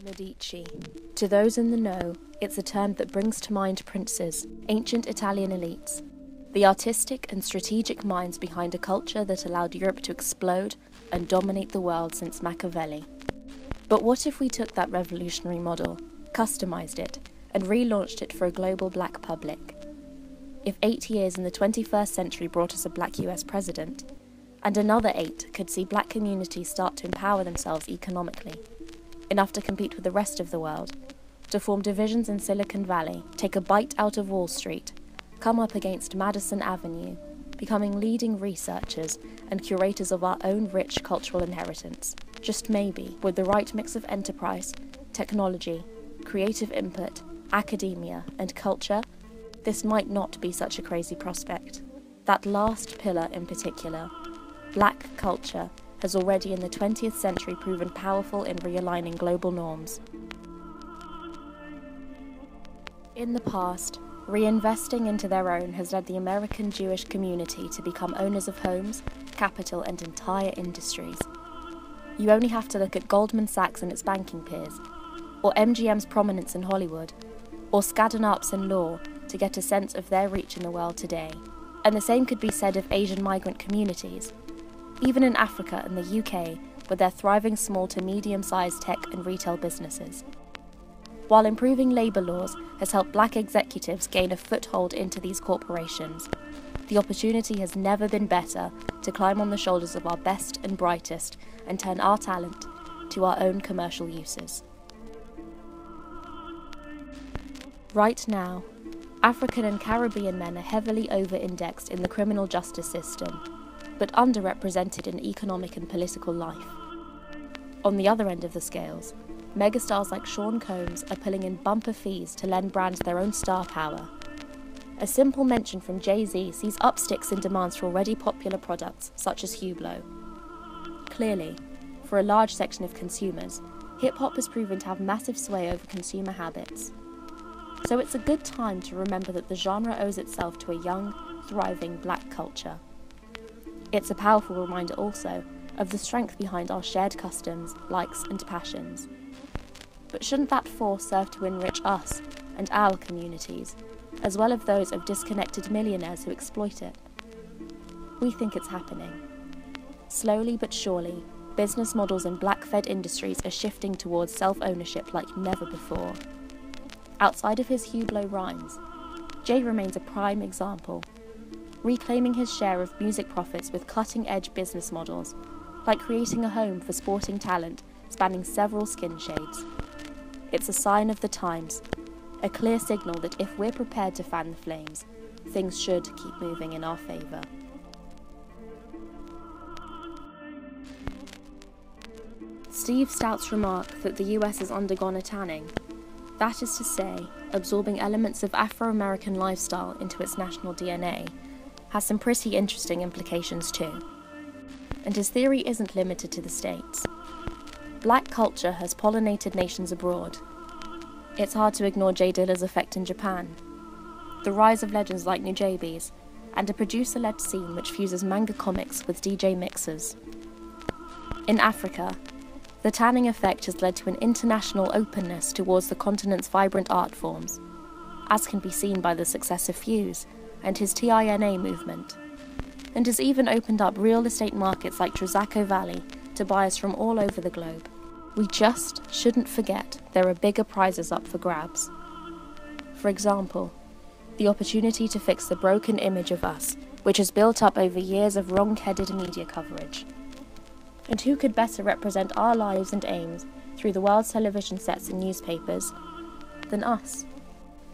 Medici. To those in the know, it's a term that brings to mind princes, ancient Italian elites, the artistic and strategic minds behind a culture that allowed Europe to explode and dominate the world since Machiavelli. But what if we took that revolutionary model, customized it, and relaunched it for a global black public? If 8 years in the 21st century brought us a black US president, and another 8 could see black communities start to empower themselves economically, enough to compete with the rest of the world, to form divisions in Silicon Valley, take a bite out of Wall Street, come up against Madison Avenue, becoming leading researchers and curators of our own rich cultural inheritance. Just maybe, with the right mix of enterprise, technology, creative input, academia, and culture, this might not be such a crazy prospect. That last pillar in particular, black culture, has already in the 20th century proven powerful in realigning global norms. In the past, reinvesting into their own has led the American Jewish community to become owners of homes, capital, and entire industries. You only have to look at Goldman Sachs and its banking peers, or MGM's prominence in Hollywood, or Skadden Arps in law to get a sense of their reach in the world today. And the same could be said of Asian migrant communities. Even in Africa and the UK, with their thriving small to medium-sized tech and retail businesses. While improving labour laws has helped black executives gain a foothold into these corporations, the opportunity has never been better to climb on the shoulders of our best and brightest and turn our talent to our own commercial uses. Right now, African and Caribbean men are heavily over-indexed in the criminal justice system, but underrepresented in economic and political life. On the other end of the scales, megastars like Sean Combs are pulling in bumper fees to lend brands their own star power. A simple mention from Jay-Z sees upsticks in demands for already popular products such as Hublot. Clearly, for a large section of consumers, hip-hop has proven to have massive sway over consumer habits. So it's a good time to remember that the genre owes itself to a young, thriving black culture. It's a powerful reminder also of the strength behind our shared customs, likes, and passions. But shouldn't that force serve to enrich us and our communities, as well as those of disconnected millionaires who exploit it? We think it's happening. Slowly but surely, business models in black-fed industries are shifting towards self-ownership like never before. Outside of his Hublot rhymes, Jay remains a prime example, reclaiming his share of music profits with cutting-edge business models, like creating a home for sporting talent spanning several skin shades. It's a sign of the times, a clear signal that if we're prepared to fan the flames, things should keep moving in our favour. Steve Stout's remark that the US has undergone a tanning, that is to say, absorbing elements of Afro-American lifestyle into its national DNA, has some pretty interesting implications too. And his theory isn't limited to the States. Black culture has pollinated nations abroad. It's hard to ignore Jay Dilla's effect in Japan, the rise of legends like Nujabes, and a producer-led scene which fuses manga comics with DJ mixers. In Africa, the tanning effect has led to an international openness towards the continent's vibrant art forms, as can be seen by the success of Fuse and his TINA movement, and has even opened up real estate markets like Trizaco Valley to buyers from all over the globe. We just shouldn't forget there are bigger prizes up for grabs. For example, the opportunity to fix the broken image of us, which has built up over years of wrong-headed media coverage. And who could better represent our lives and aims through the world's television sets and newspapers than us?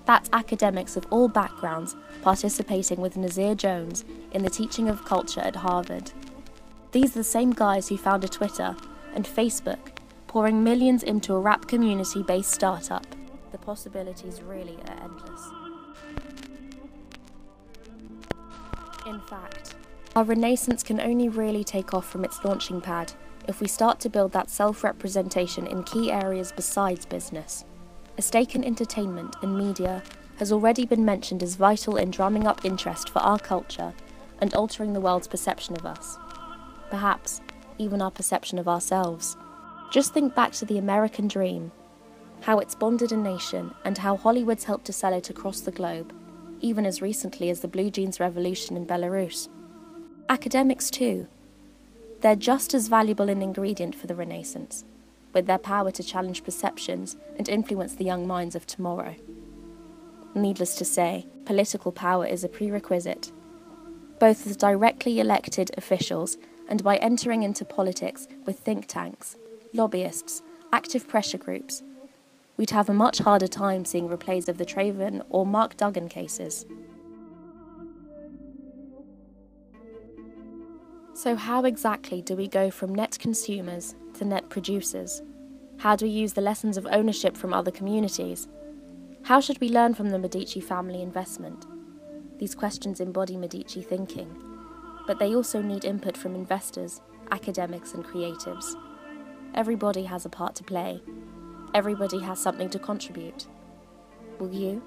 That's academics of all backgrounds participating with Nazir Jones in the teaching of culture at Harvard. These are the same guys who founded Twitter and Facebook, pouring millions into a rap community-based startup. The possibilities really are endless. In fact, our renaissance can only really take off from its launching pad if we start to build that self-representation in key areas besides business. A stake in entertainment and media has already been mentioned as vital in drumming up interest for our culture and altering the world's perception of us. Perhaps even our perception of ourselves. Just think back to the American dream, how it's bonded a nation, and how Hollywood's helped to sell it across the globe, even as recently as the blue jeans revolution in Belarus. Academics too. They're just as valuable an ingredient for the Renaissance, with their power to challenge perceptions and influence the young minds of tomorrow. Needless to say, political power is a prerequisite, both as directly elected officials and by entering into politics with think tanks, lobbyists, active pressure groups. We'd have a much harder time seeing replays of the Traven or Mark Duggan cases. So how exactly do we go from net consumers to net producers? How do we use the lessons of ownership from other communities? How should we learn from the Medici family investment? These questions embody Medici thinking, but they also need input from investors, academics and creatives. Everybody has a part to play. Everybody has something to contribute. Will you?